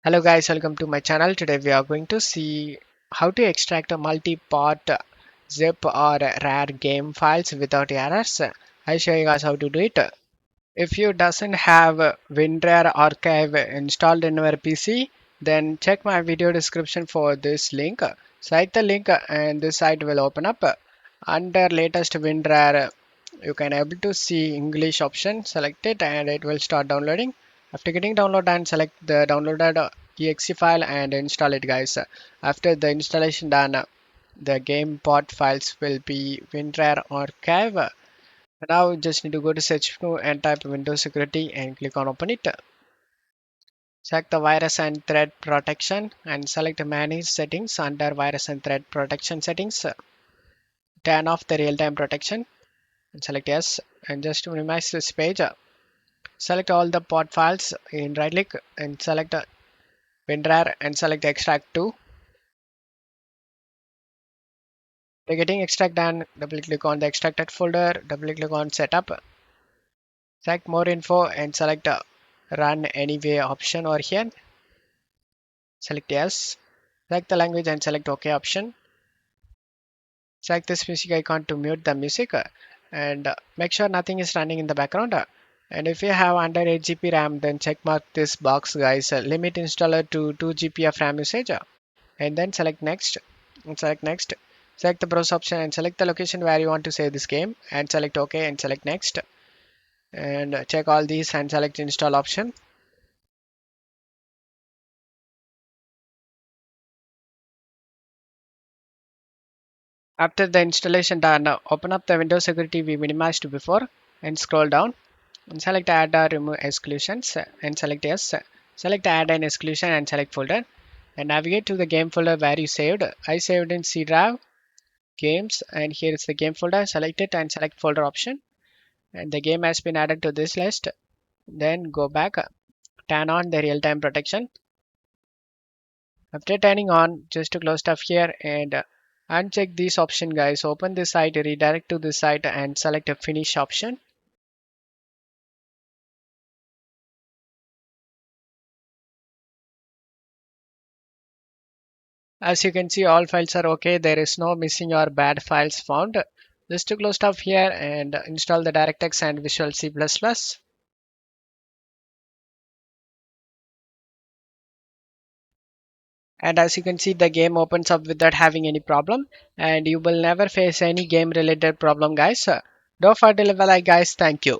Hello guys, welcome to my channel. Today we are going to see how to extract a multi-part zip or RAR game files without errors. I'll show you guys how to do it. If you doesn't have WinRAR archive installed in your PC, then check my video description for this link. Select the link and this site will open up. Under latest WinRAR, you can able to see English option. Select it and it will start downloading. After getting download and select the downloaded exe file and install it, guys. After the installation done, the game part files will be WinRAR archive. Now just need to go to search menu and type Windows Security and click on open it. Select the virus and threat protection and select manage settings. Under virus and threat protection settings, turn off the real-time protection and select yes. And just to minimize this page, select all the pod files in right click and select WinRAR and select extract to. After getting extract done, double click on the extracted folder, double click on setup, select more info and select run anyway option over here. Select yes. Select the language and select OK option. Select this music icon to mute the music and make sure nothing is running in the background. And if you have under 8 GB RAM, then check mark this box, guys. Limit installer to 2 GB of RAM usage. And then select next and select next. Select the browse option and select the location where you want to save this game and select OK and select next. And check all these and select install option. After the installation done, open up the Windows Security we minimized before and scroll down and select add or remove exclusions and select yes. Select add an exclusion and select folder and navigate to the game folder where you saved. I saved in C drive games and here is the game folder. Select it and select folder option and the game has been added to this list. Then go back, turn on the real-time protection. After turning on, just to close stuff here and uncheck this option, guys. Open this site, redirect to this site and select a finish option. As you can see, all files are okay. There is no missing or bad files found. Just to close stuff here and install the DirectX and Visual C++. And as you can see, the game opens up without having any problem and you will never face any game related problem, guys. Don't forget to leave a like, guys. Thank you.